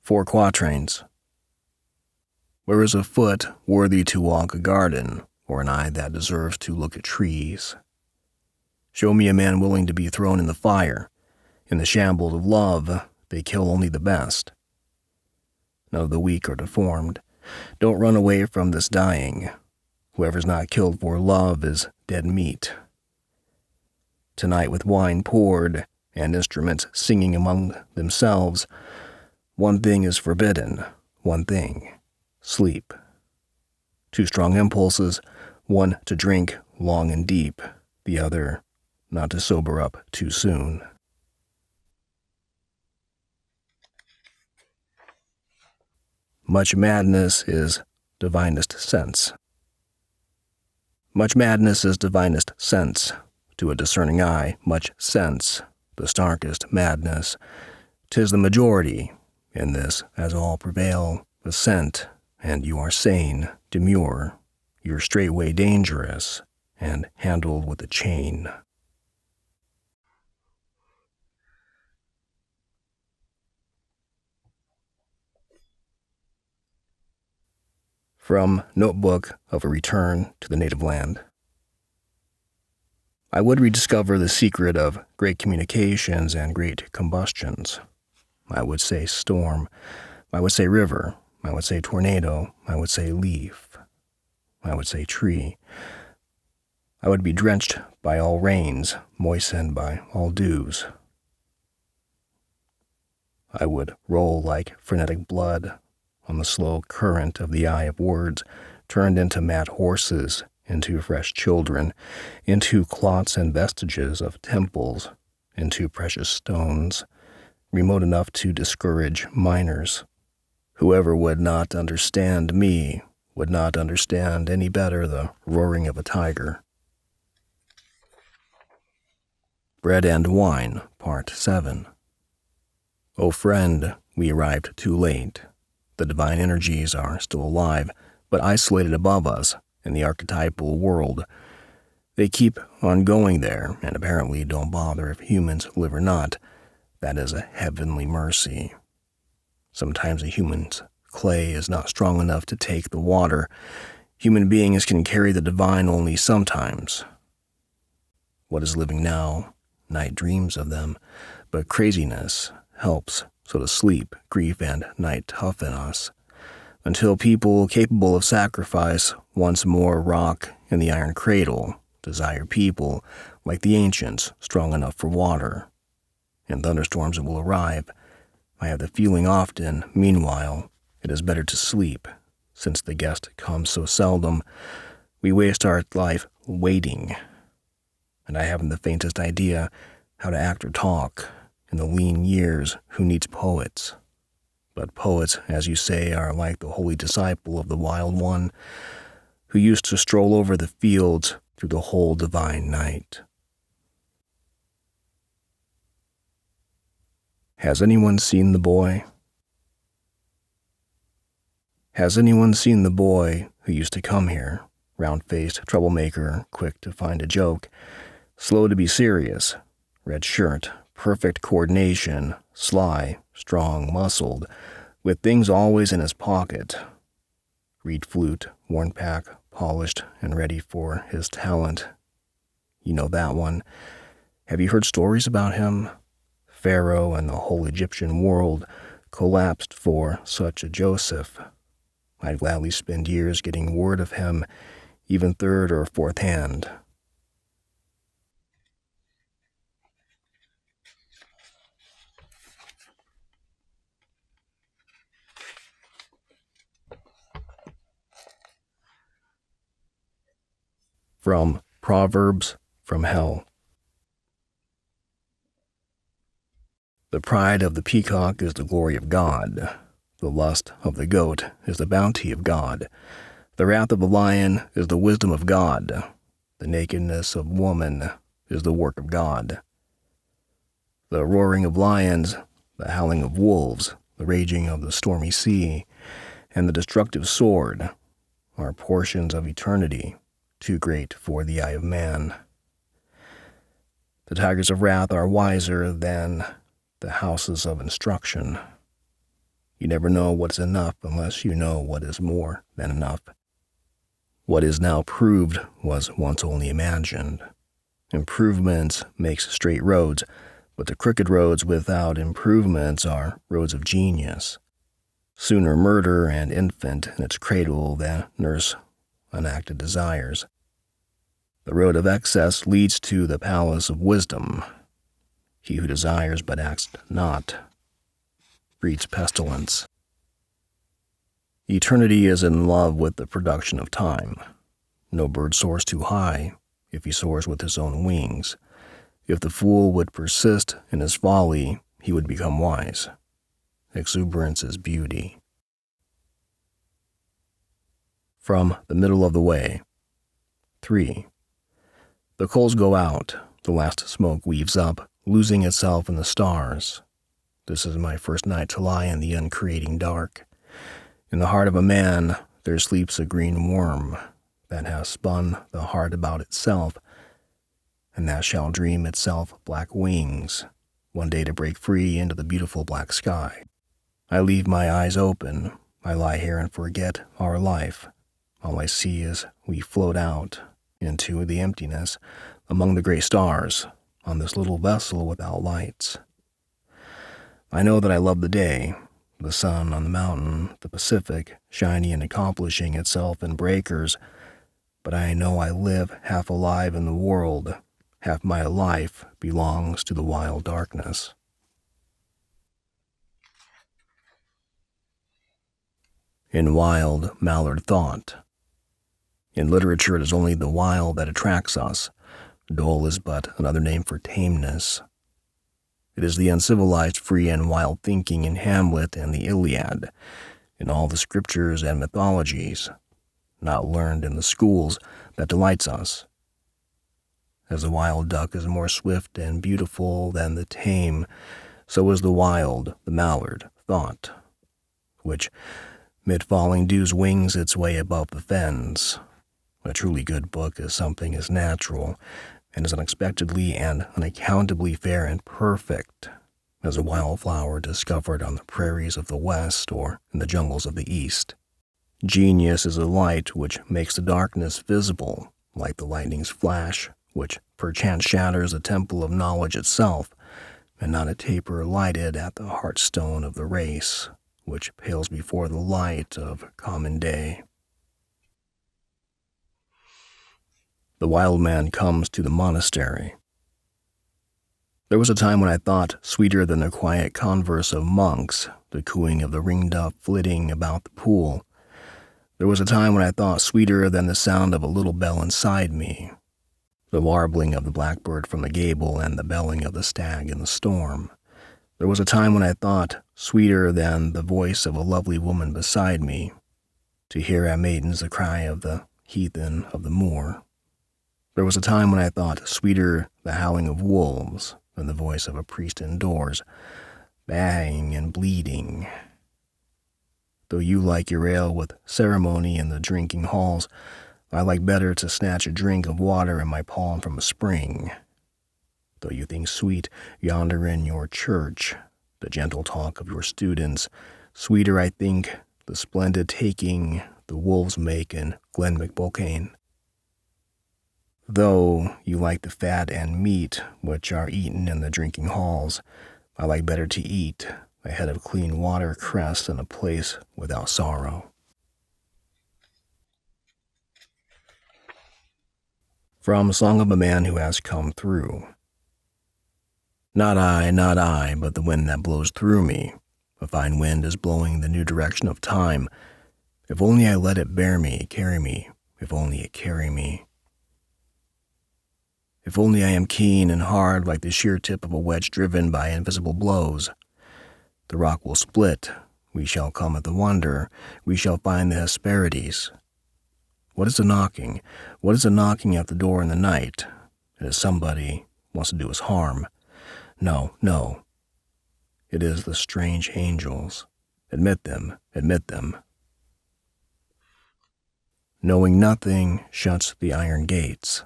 4 quatrains. Where is a foot worthy to walk a garden, or an eye that deserves to look at trees? Show me a man willing to be thrown in the fire. In the shambles of love, they kill only the best. None of the weak are deformed. Don't run away from this dying. Whoever's not killed for love is dead meat. Tonight, with wine poured and instruments singing among themselves, one thing is forbidden, one thing, sleep. 2 strong impulses, one to drink long and deep, the other not to sober up too soon. Much madness is divinest sense. Much madness is divinest sense. To a discerning eye, much sense, the starkest madness. 'Tis the majority, in this, as all prevail, assent, and you are sane, demure. You're straightway dangerous, and handled with a chain. From Notebook of a Return to the Native Land. I would rediscover the secret of great communications and great combustions. I would say storm. I would say river. I would say tornado. I would say leaf. I would say tree. I would be drenched by all rains, moistened by all dews. I would roll like frenetic blood on the slow current of the eye of words, turned into mad horses, into fresh children, into clots and vestiges of temples, into precious stones, remote enough to discourage miners. Whoever would not understand me would not understand any better the roaring of a tiger. Bread and Wine, Part 7. O friend, we arrived too late. The divine energies are still alive, but isolated above us in the archetypal world. They keep on going there, and apparently don't bother if humans live or not. That is a heavenly mercy. Sometimes a human's clay is not strong enough to take the water. Human beings can carry the divine only sometimes. What is living now? Night dreams of them, but craziness helps, so to sleep, grief, and night toughen us, until people capable of sacrifice once more rock in the iron cradle, desire people, like the ancients, strong enough for water. In thunderstorms it will arrive. I have the feeling often, meanwhile, it is better to sleep, since the guest comes so seldom. We waste our life waiting, and I haven't the faintest idea how to act or talk in the lean years. Who needs poets? But poets, as you say, are like the holy disciple of the wild one, who used to stroll over the fields through the whole divine night. Has anyone seen the boy? Has anyone seen the boy who used to come here? Round-faced troublemaker, quick to find a joke, slow to be serious, red shirt, perfect coordination, sly, strong, muscled, with things always in his pocket. Reed flute, worn pack, polished and ready for his talent. You know that one. Have you heard stories about him? Pharaoh and the whole Egyptian world collapsed for such a Joseph. I'd gladly spend years getting word of him, even third or fourth hand. From Proverbs from Hell. The pride of the peacock is the glory of God. The lust of the goat is the bounty of God. The wrath of the lion is the wisdom of God. The nakedness of woman is the work of God. The roaring of lions, the howling of wolves, the raging of the stormy sea, and the destructive sword are portions of eternity, too great for the eye of man. The tigers of wrath are wiser than the houses of instruction. You never know what's enough unless you know what is more than enough. What is now proved was once only imagined. Improvements makes straight roads, but the crooked roads without improvements are roads of genius. Sooner murder an infant in its cradle than nurse unacted desires. The road of excess leads to the palace of wisdom. He who desires but acts not breeds pestilence. Eternity is in love with the production of time. No bird soars too high if he soars with his own wings. If the fool would persist in his folly, he would become wise. Exuberance is beauty. From the middle of the way. 3. The coals go out, the last smoke weaves up, losing itself in the stars. This is my first night to lie in the uncreating dark. In the heart of a man there sleeps a green worm that has spun the heart about itself, and that shall dream itself black wings, one day to break free into the beautiful black sky. I leave my eyes open, I lie here and forget our life. All I see is we float out into the emptiness among the gray stars on this little vessel without lights. I know that I love the day, the sun on the mountain, the Pacific, shiny and accomplishing itself in breakers, but I know I live half alive in the world. Half my life belongs to the wild darkness. In wild mallard thought. In literature, it is only the wild that attracts us. Dole is but another name for tameness. It is the uncivilized, free, and wild thinking in Hamlet and the Iliad, in all the scriptures and mythologies, not learned in the schools, that delights us. As the wild duck is more swift and beautiful than the tame, so is the wild, the mallard, thought, which, mid falling dews, wings its way above the fens. A truly good book is something as natural, and as unexpectedly and unaccountably fair and perfect as a wildflower discovered on the prairies of the West or in the jungles of the East. Genius is a light which makes the darkness visible, like the lightning's flash, which perchance shatters the temple of knowledge itself, and not a taper lighted at the hearthstone of the race, which pales before the light of common day. The wild man comes to the monastery. There was a time when I thought sweeter than the quiet converse of monks, the cooing of the ringdove flitting about the pool. There was a time when I thought sweeter than the sound of a little bell inside me, the warbling of the blackbird from the gable and the belling of the stag in the storm. There was a time when I thought sweeter than the voice of a lovely woman beside me, to hear at maidens the cry of the heathen of the moor. There was a time when I thought sweeter the howling of wolves than the voice of a priest indoors, baying and bleeding. Though you like your ale with ceremony in the drinking halls, I like better to snatch a drink of water in my palm from a spring. Though you think sweet yonder in your church the gentle talk of your students, sweeter I think the splendid taking the wolves make in Glen McBulkane. Though you like the fat and meat which are eaten in the drinking halls, I like better to eat a head of clean watercress in a place without sorrow. From Song of a Man Who Has Come Through. Not I, but the wind that blows through me. A fine wind is blowing the new direction of time. If only I let it bear me, carry me, if only it carry me. If only I am keen and hard like the sheer tip of a wedge driven by invisible blows. The rock will split, we shall come at the wonder, we shall find the Hesperides. What is the knocking? What is the knocking at the door in the night? It is somebody wants to do us harm. No. It is the strange angels. Admit them. Knowing nothing shuts the iron gates.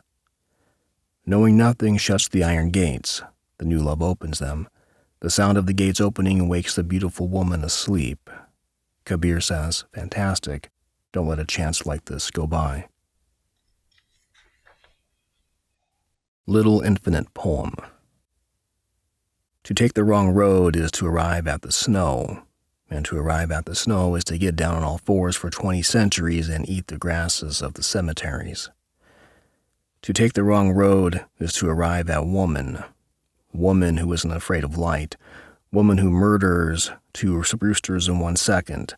Knowing nothing shuts the iron gates. The new love opens them. The sound of the gates opening wakes the beautiful woman asleep. Kabir says, fantastic. Don't let a chance like this go by. Little Infinite Poem. To take the wrong road is to arrive at the snow, and to arrive at the snow is to get down on all fours for 20 centuries and eat the grasses of the cemeteries. To take the wrong road is to arrive at woman, woman who isn't afraid of light, woman who murders 2 roosters in 1 second,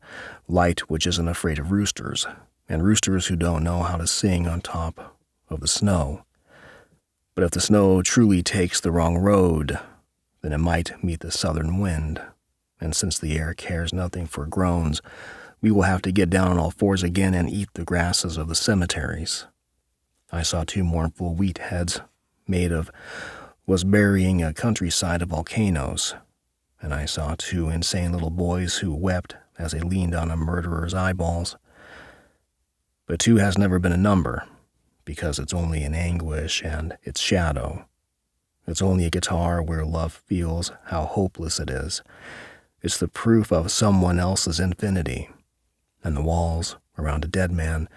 light which isn't afraid of roosters, and roosters who don't know how to sing on top of the snow. But if the snow truly takes the wrong road, then it might meet the southern wind, and since the air cares nothing for groans, we will have to get down on all fours again and eat the grasses of the cemeteries. I saw 2 mournful wheat heads was burying a countryside of volcanoes, and I saw 2 insane little boys who wept as they leaned on a murderer's eyeballs. But 2 has never been a number, because it's only an anguish and its shadow. It's only a guitar where love feels how hopeless it is. It's the proof of someone else's infinity, and the walls around a dead man,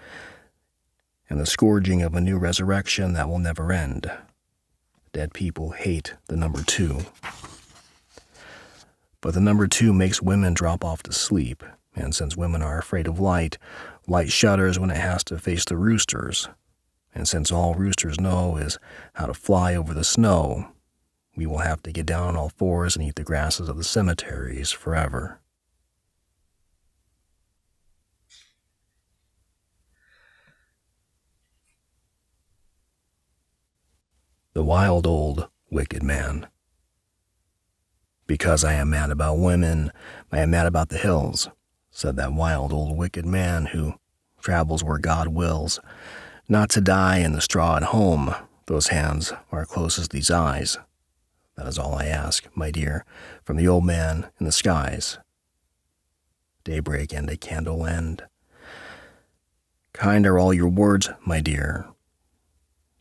and the scourging of a new resurrection that will never end. Dead people hate the number 2. But the number 2 makes women drop off to sleep, and since women are afraid of light, light shudders when it has to face the roosters. And since all roosters know is how to fly over the snow, we will have to get down on all fours and eat the grasses of the cemeteries forever. The Wild Old Wicked Man. Because I am mad about women, I am mad about the hills, said that wild old wicked man who travels where God wills. Not to die in the straw at home, those hands are close as these eyes. That is all I ask, my dear, from the old man in the skies. Daybreak and a candle end. Kind are all your words, my dear.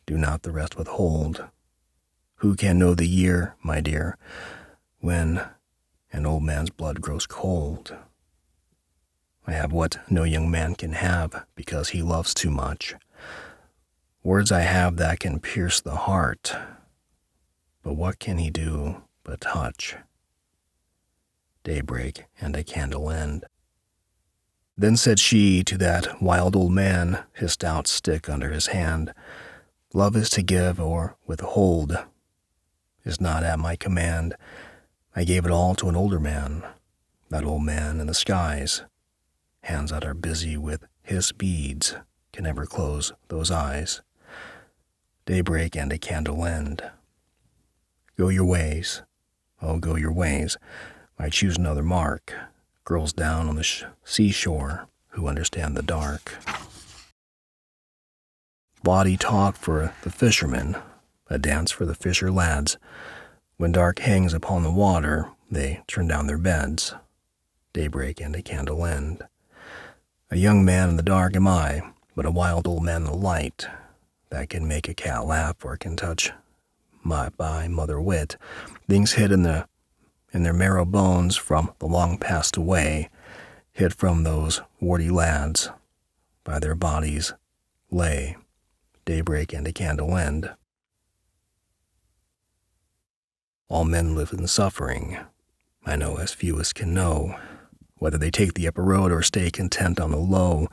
Do not the rest withhold. Who can know the year, my dear, when an old man's blood grows cold? I have what no young man can have because he loves too much. Words I have that can pierce the heart, but what can he do but touch? Daybreak and a candle end. Then said she to that wild old man, his stout stick under his hand, love is to give or withhold, is not at my command. I gave it all to an older man, that old man in the skies. Hands that are busy with his beads can never close those eyes. Daybreak and a candle end. Go your ways, oh, go your ways. I choose another mark. Girls down on the seashore who understand the dark. Bawdy talk for the fishermen, a dance for the fisher lads. When dark hangs upon the water, they turn down their beds. Daybreak and a candle end. A young man in the dark am I, but a wild old man in the light, that can make a cat laugh or can touch by mother wit, things hid in their marrow bones from the long passed away, hid from those warty lads, by their bodies lay. Daybreak and a candle end. All men live in suffering. I know as few as can know, whether they take the upper road or stay content on the low,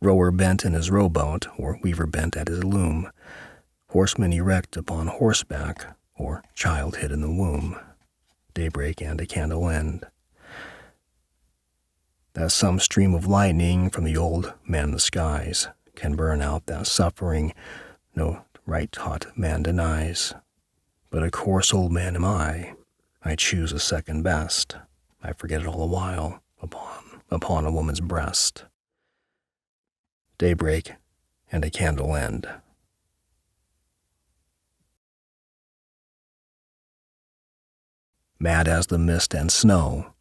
rower bent in his rowboat or weaver bent at his loom, horseman erect upon horseback or child hid in the womb. Daybreak and a candle end. That some stream of lightning from the old man in the skies can burn out that suffering no right taught man denies. But a coarse old man am I choose a second best. I forget it all the while upon a woman's breast. Daybreak and a candle end. Mad as the mist and snow.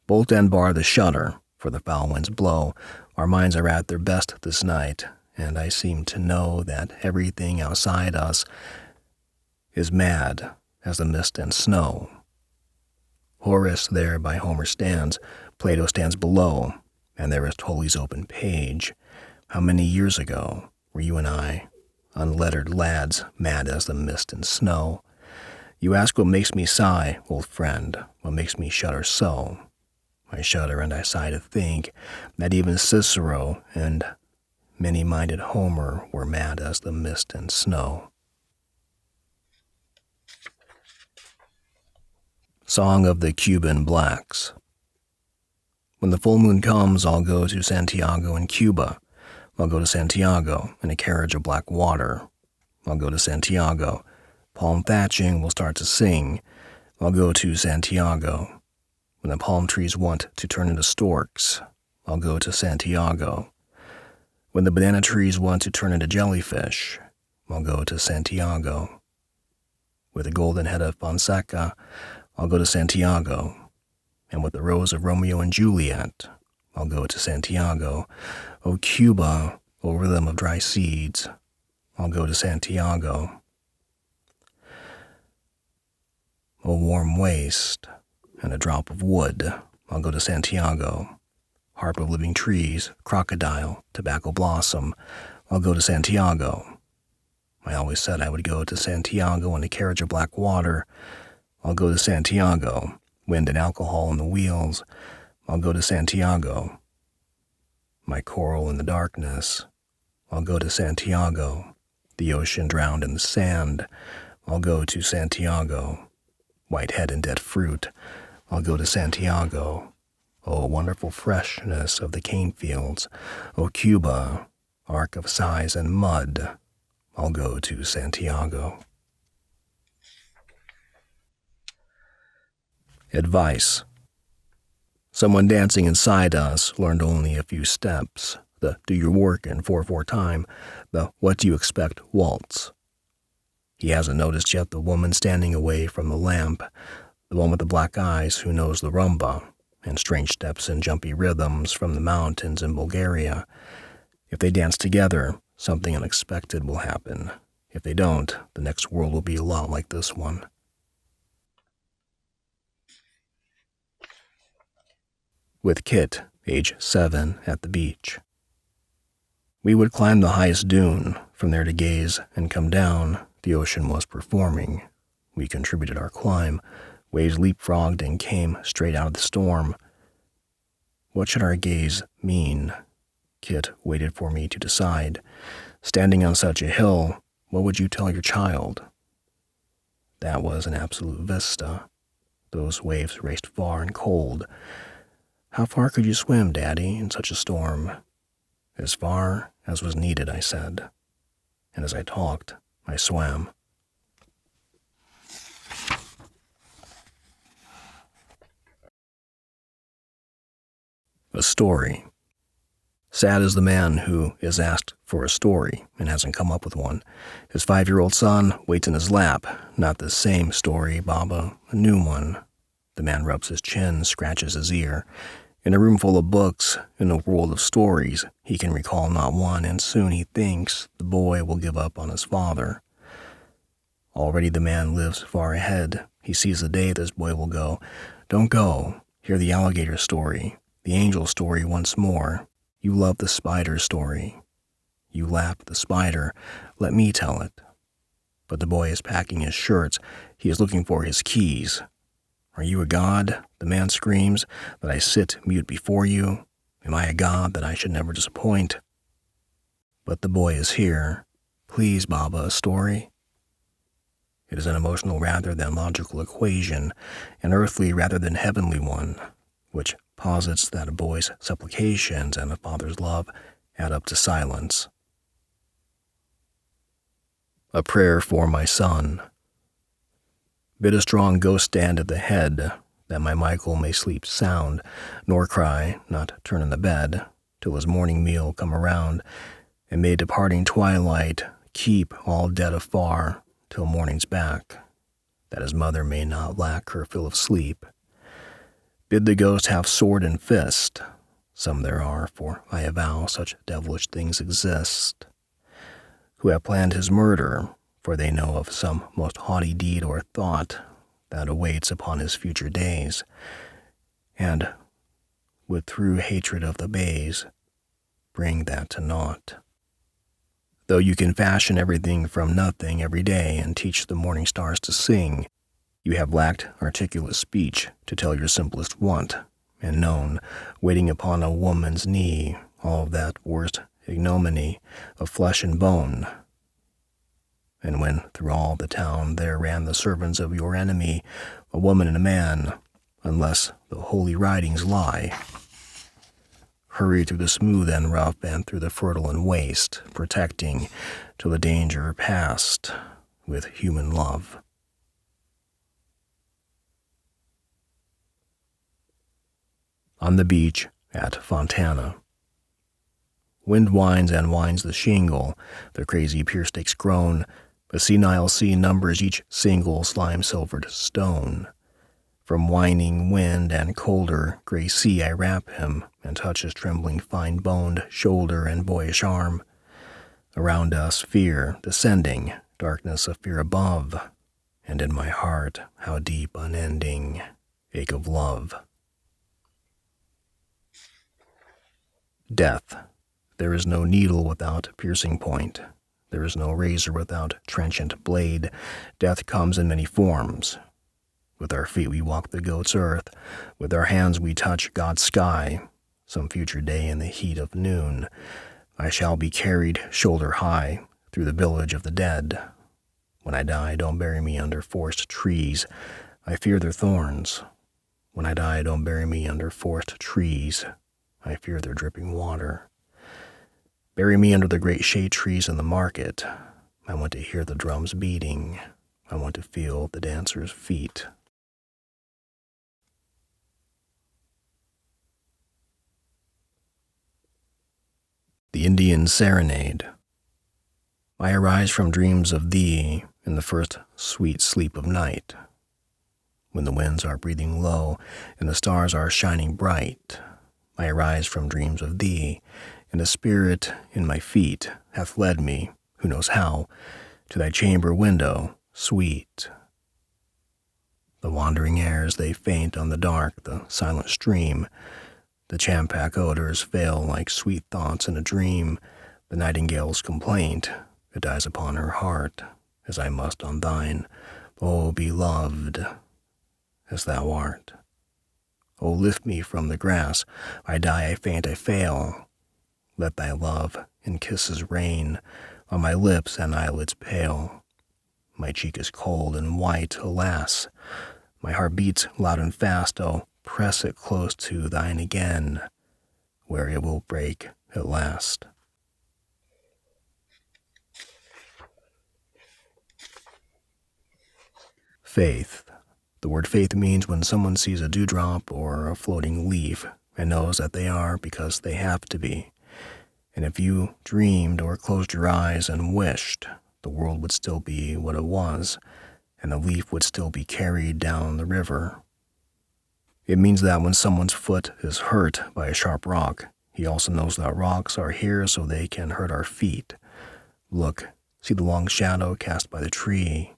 Bolt and bar the shutter, for the foul winds blow. Our minds are at their best this night, and I seem to know that everything outside us is mad as the mist and snow. Horace there by Homer stands, Plato stands below, and there is Tully's open page. How many years ago were you and I, unlettered lads, mad as the mist and snow? You ask what makes me sigh, old friend, what makes me shudder so? I shudder and I sigh to think that even Cicero and many-minded Homer were mad as the mist and snow. Song of the Cuban Blacks. When the full moon comes, I'll go to Santiago in Cuba. I'll go to Santiago in a carriage of black water. I'll go to Santiago. Palm thatching will start to sing. I'll go to Santiago. When the palm trees want to turn into storks, I'll go to Santiago. When the banana trees want to turn into jellyfish, I'll go to Santiago. With the golden head of Fonseca, I'll go to Santiago. And with the rose of Romeo and Juliet, I'll go to Santiago. O Cuba, O rhythm of dry seeds, I'll go to Santiago. O warm waste and a drop of wood, I'll go to Santiago. Harp of living trees, crocodile, tobacco blossom, I'll go to Santiago. I always said I would go to Santiago in a carriage of black water. I'll go to Santiago. Wind and alcohol on the wheels, I'll go to Santiago. My coral in the darkness, I'll go to Santiago. The ocean drowned in the sand, I'll go to Santiago. Whitehead and dead fruit, I'll go to Santiago. Oh, wonderful freshness of the cane fields, oh Cuba, ark of sighs and mud, I'll go to Santiago. Advice. Someone dancing inside us learned only a few steps, the do your work in 4/4 time, the what do you expect waltz. He hasn't noticed yet the woman standing away from the lamp, the one with the black eyes who knows the rumba, and strange steps and jumpy rhythms from the mountains in Bulgaria. If they dance together, something unexpected will happen. If they don't, the next world will be a lot like this one. With Kit, age 7, at the beach. We would climb the highest dune, from there to gaze and come down. The ocean was performing. We contributed our climb. Waves leapfrogged and came straight out of the storm. What should our gaze mean? Kit waited for me to decide. Standing on such a hill, what would you tell your child? That was an absolute vista. Those waves raced far and cold. How far could you swim, Daddy, in such a storm? As far as was needed, I said. And as I talked, I swam. A story. Sad is the man who is asked for a story and hasn't come up with one. His 5-year-old son waits in his lap. Not the same story, Baba, a new one. The man rubs his chin, scratches his ear. In a room full of books, in a world of stories, he can recall not one, and soon he thinks the boy will give up on his father. Already the man lives far ahead. He sees the day this boy will go. Don't go. Hear the alligator story, the angel story once more. You love the spider story. You laugh at the spider. Let me tell it. But the boy is packing his shirts. He is looking for his keys. Are you a god, the man screams, that I sit mute before you? Am I a god that I should never disappoint? But the boy is here. Please, Baba, a story? It is an emotional rather than logical equation, an earthly rather than heavenly one, which posits that a boy's supplications and a father's love add up to silence. A prayer for my son. Bid a strong ghost stand at the head, that my Michael may sleep sound, nor cry, not turn in the bed, till his morning meal come around, and may departing twilight keep all dead afar till morning's back, that his mother may not lack her fill of sleep. Bid the ghost have sword and fist, some there are, for I avow such devilish things exist, who have planned his murder, for they know of some most haughty deed or thought that awaits upon his future days, and would through hatred of the bays bring that to naught. Though you can fashion everything from nothing every day and teach the morning stars to sing, you have lacked articulate speech to tell your simplest want, and known, waiting upon a woman's knee, all of that worst ignominy of flesh and bone. And when through all the town there ran the servants of your enemy, a woman and a man, unless the holy writings lie, hurry through the smooth and rough and through the fertile and waste, protecting till the danger passed with human love. On the beach at Fontana. Wind whines and winds the shingle, the crazy pier stakes groan, a senile sea numbers each single slime-silvered stone. From whining wind and colder gray sea I wrap him, and touch his trembling fine-boned shoulder and boyish arm. Around us fear descending, darkness of fear above, and in my heart how deep unending ache of love. Death. There is no needle without piercing point. There is no razor without trenchant blade. Death comes in many forms. With our feet we walk the goat's earth. With our hands we touch God's sky. Some future day in the heat of noon, I shall be carried shoulder high through the village of the dead. When I die, don't bury me under forest trees. I fear their thorns. When I die, don't bury me under forest trees. I fear their dripping water. Bury me under the great shade trees in the market. I want to hear the drums beating. I want to feel the dancers' feet. The Indian Serenade. I arise from dreams of thee in the first sweet sleep of night, when the winds are breathing low and the stars are shining bright. I arise from dreams of thee, and a spirit in my feet hath led me, who knows how, to thy chamber window, sweet. The wandering airs they faint on the dark, the silent stream. The champak odors fail like sweet thoughts in a dream. The nightingale's complaint, it dies upon her heart, as I must on thine, O beloved, as thou art. O lift me from the grass, I die, I faint, I fail. Let thy love in kisses rain on my lips and eyelids pale. My cheek is cold and white, alas. My heart beats loud and fast, oh, press it close to thine again, where it will break at last. Faith. The word faith means when someone sees a dewdrop or a floating leaf and knows that they are because they have to be. And if you dreamed or closed your eyes and wished, the world would still be what it was, and the leaf would still be carried down the river. It means that when someone's foot is hurt by a sharp rock, he also knows that rocks are here so they can hurt our feet. Look, see the long shadow cast by the tree,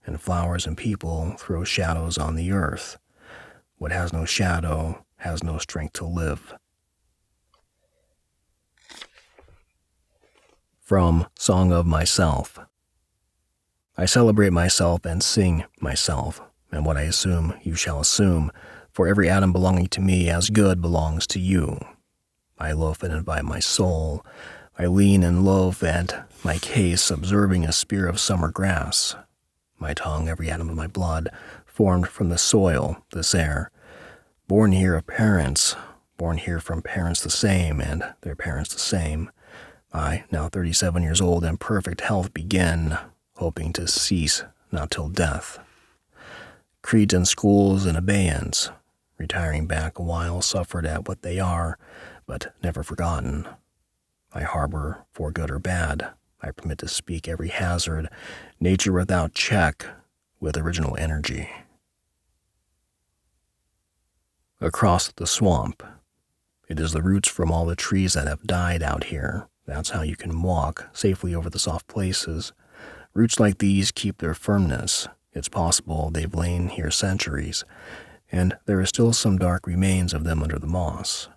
and flowers and people throw shadows on the earth. What has no shadow has no strength to live. From Song of Myself. I celebrate myself and sing myself, and what I assume you shall assume, for every atom belonging to me as good belongs to you. I loaf and invite my soul. I lean and loaf at my case, observing a spear of summer grass. My tongue, every atom of my blood, formed from the soil, this air. Born here of parents, born here from parents the same, and their parents the same. I, now 37 years old, in perfect health begin, hoping to cease not till death. Creeds and schools in abeyance, retiring back a while, suffered at what they are, but never forgotten. I harbor, for good or bad, I permit to speak every hazard, nature without check, with original energy. Across the swamp. It is the roots from all the trees that have died out here. That's how you can walk safely over the soft places. Roots like these keep their firmness, It's possible they've lain here centuries, and there are still some dark remains of them under the moss.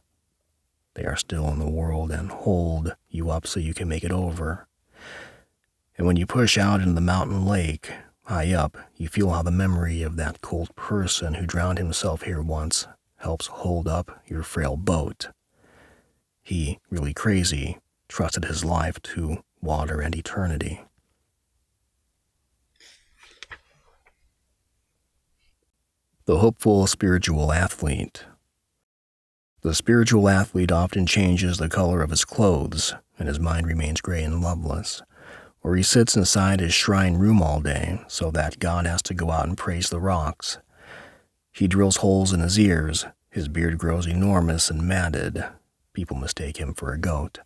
They are still in the world and hold you up so you can make it over. And when you push out into the mountain lake, high up, you feel how the memory of that cold person who drowned himself here once helps hold up your frail boat. He, really crazy, trusted his life to water and eternity. The hopeful spiritual athlete. The spiritual athlete often changes the color of his clothes, and his mind remains gray and loveless. Or he sits inside his shrine room all day so that God has to go out and praise the rocks. He drills holes in his ears, his beard grows enormous and matted. People mistake him for a goat.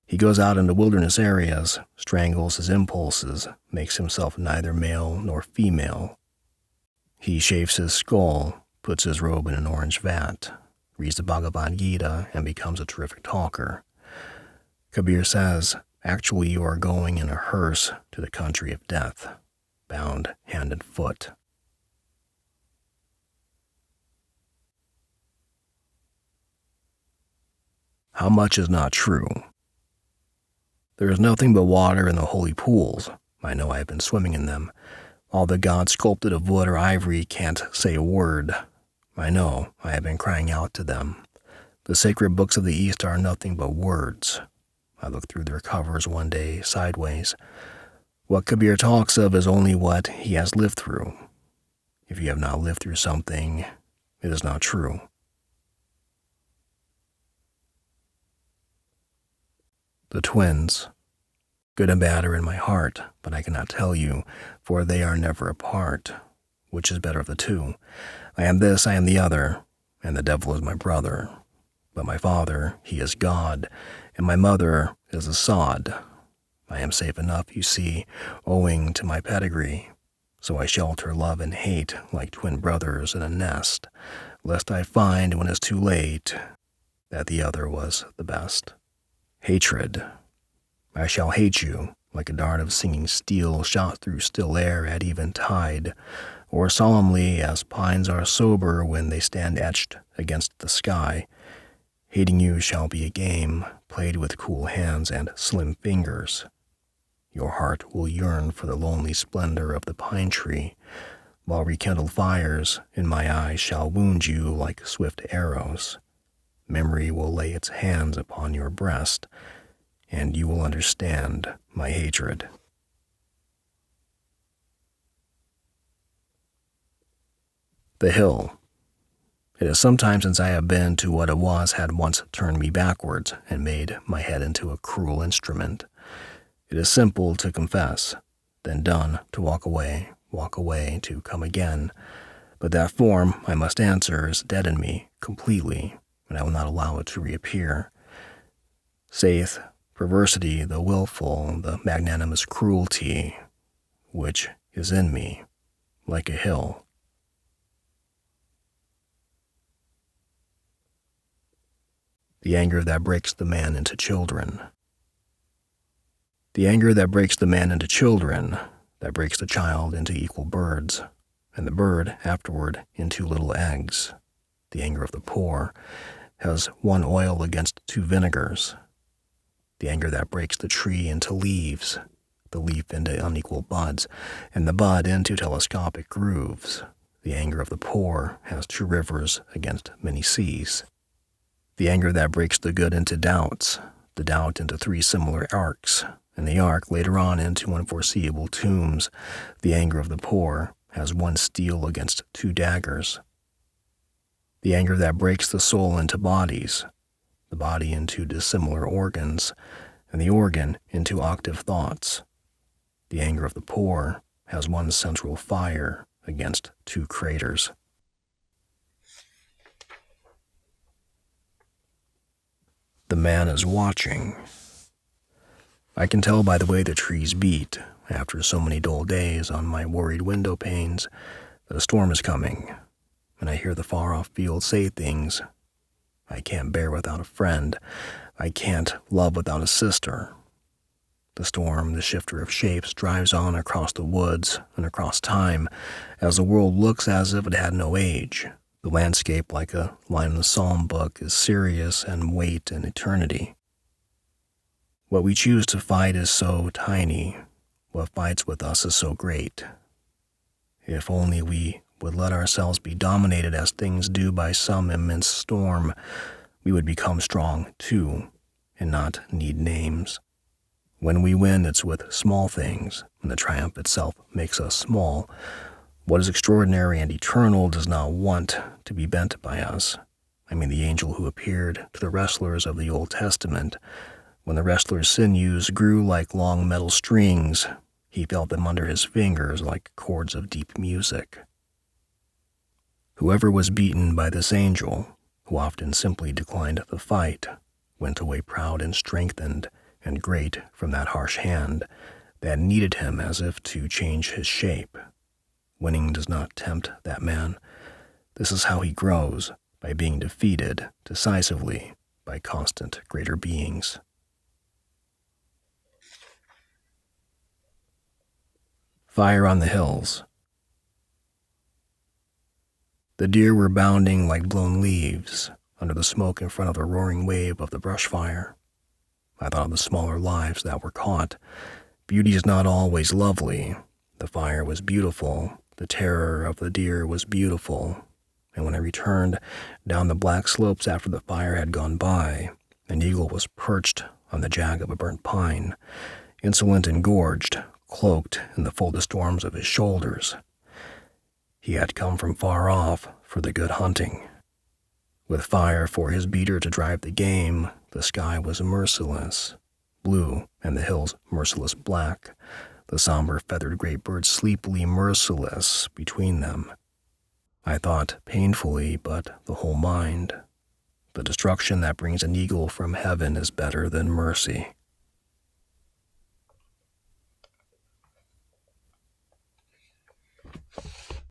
He goes out into wilderness areas, strangles his impulses, makes himself neither male nor female. He shaves his skull, puts his robe in an orange vat, reads the Bhagavad Gita, and becomes a terrific talker. Kabir says, actually you are going in a hearse to the country of death, bound hand and foot. How much is not true? There is nothing but water in the holy pools. I know I have been swimming in them. All the gods sculpted of wood or ivory can't say a word. I know, I have been crying out to them. The sacred books of the East are nothing but words. I looked through their covers one day, sideways. What Kabir talks of is only what he has lived through. If you have not lived through something, it is not true. The twins. Good and bad are in my heart, but I cannot tell you, for they are never apart. Which is better of the two? I am this, I am the other, and the devil is my brother. But my father, he is God, and my mother is a sod. I am safe enough, you see, owing to my pedigree. So I shelter love and hate like twin brothers in a nest, lest I find when it's too late that the other was the best. Hatred. I shall hate you, like a dart of singing steel shot through still air at eventide, or solemnly as pines are sober when they stand etched against the sky. Hating you shall be a game played with cool hands and slim fingers. Your heart will yearn for the lonely splendor of the pine tree, while rekindled fires in my eyes shall wound you like swift arrows. Memory will lay its hands upon your breast, and you will understand my hatred. The hill. It is some time since I have been to what it was had once turned me backwards and made my head into a cruel instrument. It is simple to confess, then done to walk away to come again. But that form, I must answer, is dead in me completely, and I will not allow it to reappear. Saith perversity, the willful, the magnanimous cruelty, which is in me, like a hill. The anger that breaks the man into children. The anger that breaks the man into children, that breaks the child into equal birds, and the bird afterward into little eggs. The anger of the poor has one oil against two vinegars. The anger that breaks the tree into leaves, the leaf into unequal buds, and the bud into telescopic grooves. The anger of the poor has two rivers against many seas. The anger that breaks the good into doubts, the doubt into three similar arcs, and the arc later on into unforeseeable tombs. The anger of the poor has one steel against two daggers. The anger that breaks the soul into bodies, the body into dissimilar organs, and the organ into octave thoughts. The anger of the poor has one central fire against two craters. The man is watching. I can tell by the way the trees beat, after so many dull days on my worried window panes, that a storm is coming, and I hear the far-off fields say things. I can't bear without a friend. I can't love without a sister. The storm, the shifter of shapes, drives on across the woods and across time, as the world looks as if it had no age. The landscape, like a line in the psalm book, is serious and weight and eternity. What we choose to fight is so tiny. What fights with us is so great. If only we would let ourselves be dominated as things do by some immense storm, we would become strong too, and not need names. When we win, it's with small things, and the triumph itself makes us small. What is extraordinary and eternal does not want to be bent by us. I mean the angel who appeared to the wrestlers of the Old Testament. When the wrestlers' sinews grew like long metal strings, he felt them under his fingers like chords of deep music. Whoever was beaten by this angel, who often simply declined the fight, went away proud and strengthened and great from that harsh hand that kneaded him as if to change his shape. Winning does not tempt that man. This is how he grows, by being defeated decisively by constant greater beings. Fire on the Hills. The deer were bounding like blown leaves under the smoke in front of the roaring wave of the brush fire. I thought of the smaller lives that were caught. Beauty is not always lovely. The fire was beautiful. The terror of the deer was beautiful. And when I returned down the black slopes after the fire had gone by, an eagle was perched on the jag of a burnt pine, insolent and gorged, cloaked in the folded storms of his shoulders. He had come from far off for the good hunting. With fire for his beater to drive the game, the sky was merciless, blue, and the hills merciless black, the somber feathered great birds sleepily merciless between them. I thought painfully, but the whole mind. The destruction that brings an eagle from heaven is better than mercy.